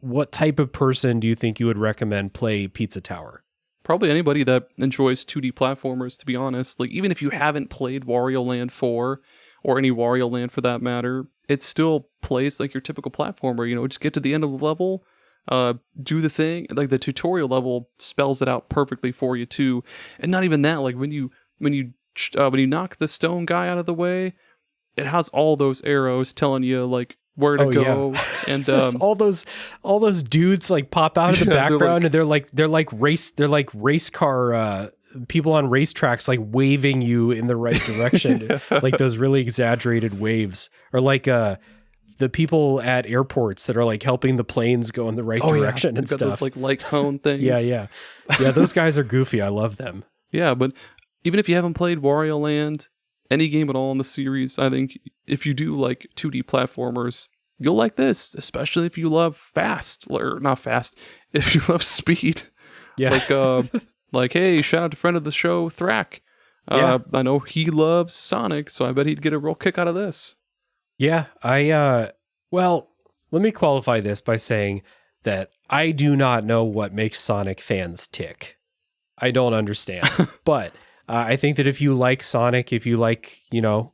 what type of person do you think you would recommend play Pizza Tower? Probably anybody that enjoys 2D platformers, to be honest. Like, even if you haven't played Wario Land 4, or any Wario Land for that matter, it still plays like your typical platformer. Just get to the end of the level, do the thing. Like, the tutorial level spells it out perfectly for you, too. And not even that, like, when you knock the stone guy out of the way, it has all those arrows telling you, like, where to go. Yeah. And all those dudes like pop out of the background, and they're like race car people on racetracks, like waving you in the right direction. Like those really exaggerated waves, or like the people at airports that are like helping the planes go in the right direction and stuff. Those like light cone things. Yeah. Those guys are goofy. I love them. Yeah, but even if you haven't played Wario Land, any game at all in the series, I think if you do like 2D platformers, you'll like this, especially if you love if you love speed. Yeah. Like, hey, shout out to friend of the show, Thrak. I know he loves Sonic, so I bet he'd get a real kick out of this. Yeah, well, let me qualify this by saying that I do not know what makes Sonic fans tick. I don't understand, but I think that if you like Sonic, if you like,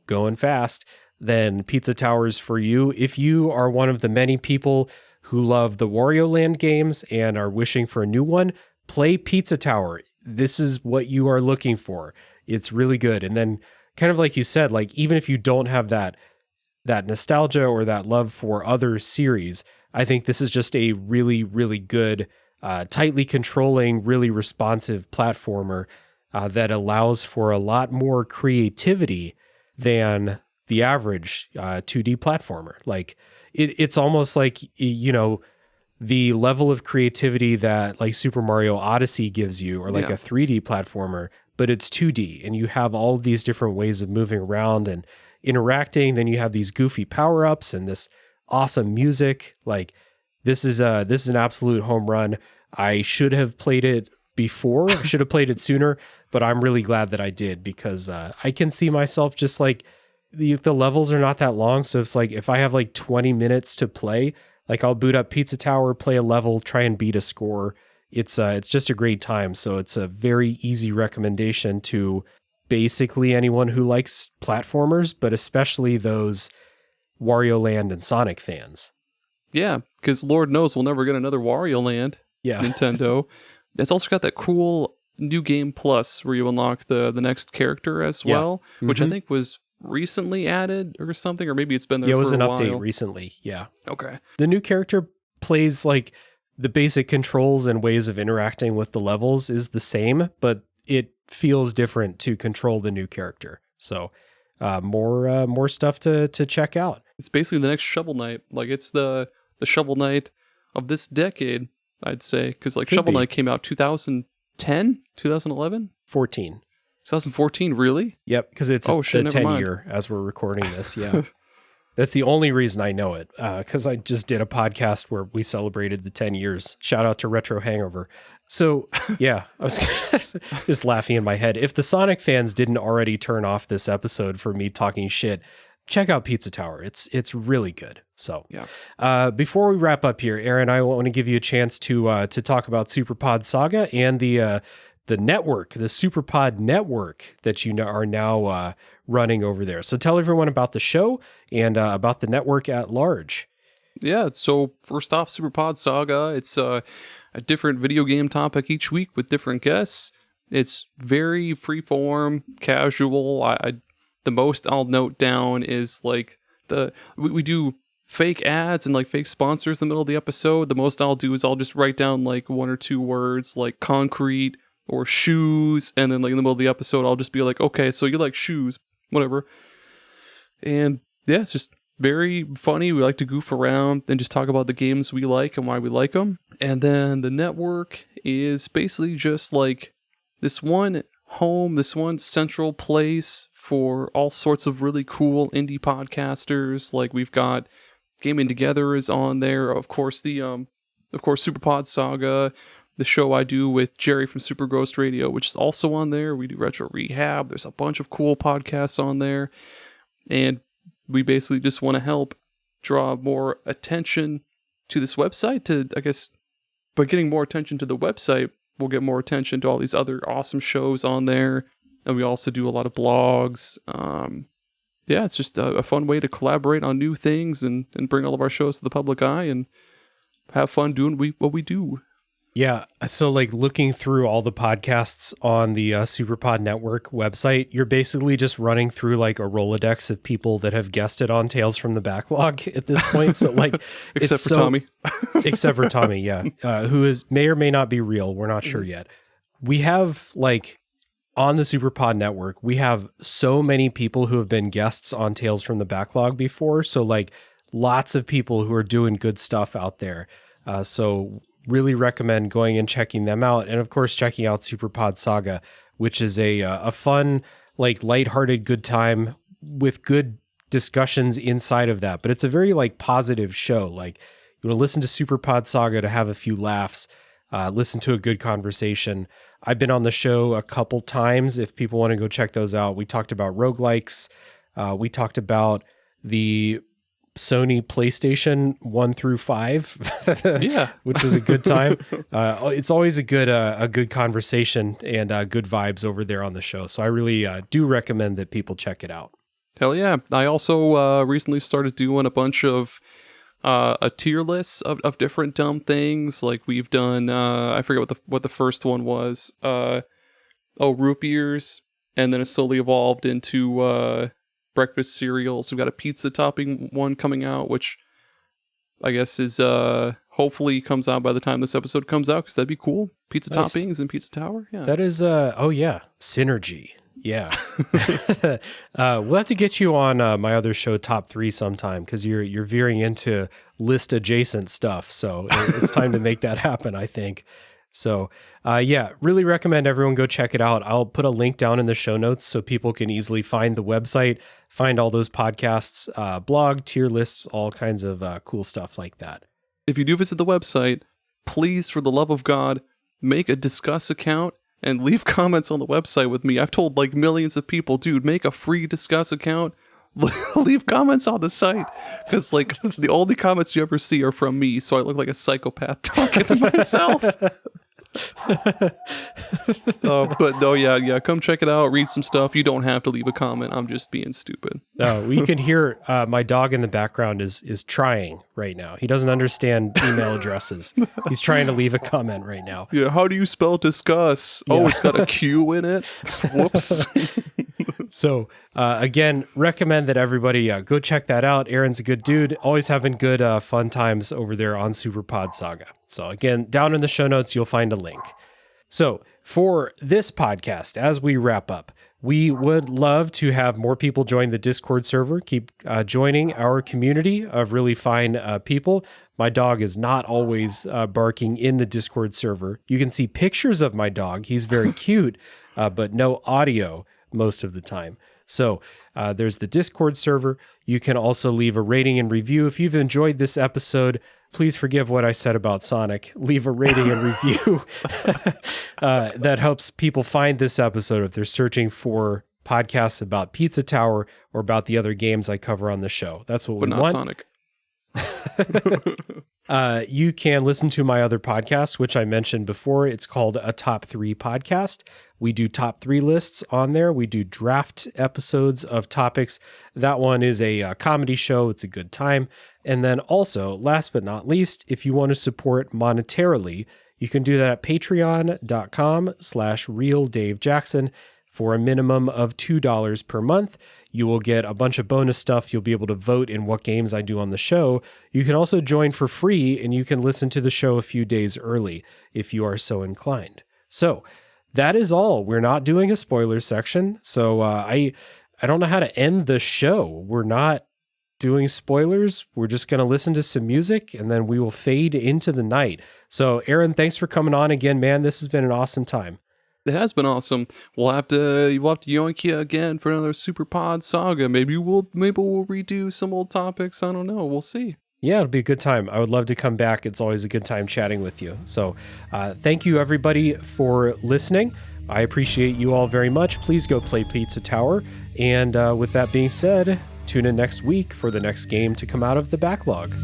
going fast, then Pizza Tower is for you. If you are one of the many people who love the Wario Land games and are wishing for a new one, play Pizza Tower. This is what you are looking for. It's really good. And then kind of like you said, like even if you don't have that nostalgia or that love for other series, I think this is just a really, really good, tightly controlling, really responsive platformer that allows for a lot more creativity than the average 2D platformer. Like it's almost like, the level of creativity that like Super Mario Odyssey gives you, or like a 3D platformer, but it's 2D and you have all of these different ways of moving around and interacting. Then you have these goofy power-ups and this awesome music. Like this is an absolute home run. I should have played it before. I should have played it sooner, but I'm really glad that I did, because I can see myself just like the levels are not that long. So it's like, if I have like 20 minutes to play, like I'll boot up Pizza Tower, play a level, try and beat a score. It's just a great time. So it's a very easy recommendation to basically anyone who likes platformers, but especially those Wario Land and Sonic fans. Yeah, because Lord knows we'll never get another Wario Land. Yeah. Nintendo. It's also got that cool New Game Plus, where you unlock the next character as well, which I think was recently added or something, or maybe it's been there for a while. Yeah, it was an update recently. Yeah. Okay. The new character plays like the basic controls and ways of interacting with the levels is the same, but it feels different to control the new character. So more stuff to check out. It's basically the next Shovel Knight. Like, it's the Shovel Knight of this decade, I'd say, because like Shovel Knight came out 2010, 2011, 14. 2014, really? Yep, because it's the 10 year as we're recording this. Yeah. That's the only reason I know it, because I just did a podcast where we celebrated the 10 years. Shout out to Retro Hangover. So, yeah, I was just laughing in my head. If the Sonic fans didn't already turn off this episode for me talking shit, check out Pizza Tower. It's really good. So, yeah. Before we wrap up here, Aaron, I want to give you a chance to talk about SuperPod Saga and the network, the SuperPod network that you are now running over there. So tell everyone about the show and about the network at large. Yeah, so first off, SuperPod Saga. It's a different video game topic each week with different guests. It's very freeform, casual. The most I'll note down is like we do fake ads and like fake sponsors in the middle of the episode. The most I'll do is I'll just write down like one or two words like concrete or shoes, and then like in the middle of the episode I'll just be like, okay, so you like shoes, whatever. And yeah, it's just very funny. We like to goof around and just talk about the games we like and why we like them. And then the network is basically just like this one home, this one central place for all sorts of really cool indie podcasters. Like, we've got Gaming Together is on there, of course SuperPod Saga, the show I do with Jerry from Super Ghost Radio, which is also on there. We do Retro Rehab. There's a bunch of cool podcasts on there. And we basically just want to help draw more attention to this website. I guess by getting more attention to the website, we'll get more attention to all these other awesome shows on there. And we also do a lot of blogs. Yeah, it's just a fun way to collaborate on new things and bring all of our shows to the public eye and have fun doing what we do. Yeah. So like looking through all the podcasts on the SuperPod Network website, you're basically just running through like a Rolodex of people that have guested on Tales from the Backlog at this point. So like, except for Tommy, except for Tommy. Yeah. Who may or may not be real. We're not sure yet. We have like on the SuperPod Network, we have so many people who have been guests on Tales from the Backlog before. So like lots of people who are doing good stuff out there. So really recommend going and checking them out. And of course, checking out SuperPod Saga, which is a fun, like lighthearted, good time with good discussions inside of that. But it's a very like positive show. Like, you want to listen to SuperPod Saga to have a few laughs, listen to a good conversation. I've been on the show a couple times. If people want to go check those out, we talked about roguelikes. We talked about the Sony PlayStation 1 through 5, yeah, which was a good time. It's always a good conversation and good vibes over there on the show. So I really do recommend that people check it out. Hell yeah. I also recently started doing a bunch of a tier list of different dumb things. Like, we've done, I forget what the first one was. Root beers. And then it slowly evolved into breakfast cereals. We've got a pizza topping one coming out, which I guess is hopefully comes out by the time this episode comes out, because that'd be cool. Pizza toppings and Pizza Tower. Yeah, that is synergy. Yeah. We'll have to get you on my other show, Top 3, sometime, because you're veering into list adjacent stuff. So it's time to make that happen, I think. So, really recommend everyone go check it out. I'll put a link down in the show notes so people can easily find the website, find all those podcasts, blog, tier lists, all kinds of cool stuff like that. If you do visit the website, please, for the love of God, make a Discuss account and leave comments on the website with me. I've told like millions of people, dude, make a free Discuss account. Leave comments on the site, because like the only comments you ever see are from me, so I look like a psychopath talking to myself. But no, yeah, come check it out, read some stuff. You don't have to leave a comment. I'm just being stupid. No, you can hear my dog in the background is trying right now. He doesn't understand email addresses. He's trying to leave a comment right now. Yeah, how do you spell discuss? Yeah. Oh, it's got a Q in it. Whoops. So again, recommend that everybody go check that out. Aaron's a good dude, always having good fun times over there on SuperPod Saga. So again, down in the show notes, you'll find a link. So for this podcast, as we wrap up, we would love to have more people join the Discord server. Keep joining our community of really fine people. My dog is not always barking in the Discord server. You can see pictures of my dog. He's very cute, but no audio most of the time. So there's the Discord server. You can also leave a rating and review. If you've enjoyed this episode, please forgive what I said about Sonic. Leave a rating and review. That helps people find this episode if they're searching for podcasts about Pizza Tower or about the other games I cover on the show. That's what we want. But not Sonic. You can listen to my other podcast, which I mentioned before. It's called A Top 3 Podcast. We do top 3 lists on there. We do draft episodes of topics. That one is a comedy show. It's a good time. And then also, last but not least, if you want to support monetarily, you can do that at patreon.com/realdavejackson. For a minimum of $2 per month, you will get a bunch of bonus stuff. You'll be able to vote in what games I do on the show. You can also join for free, and you can listen to the show a few days early if you are so inclined. So that is all. We're not doing a spoiler section, so I don't know how to end the show. We're not doing spoilers. We're just going to listen to some music, and then we will fade into the night. So Aaron, thanks for coming on again, man. This has been an awesome time. It has been awesome. We'll have to yoink you again for another SuperPod Saga. Maybe we'll redo some old topics. I don't know. We'll see. Yeah, it'll be a good time. I would love to come back. It's always a good time chatting with you. So thank you, everybody, for listening. I appreciate you all very much. Please go play Pizza Tower. And with that being said, tune in next week for the next game to come out of the backlog.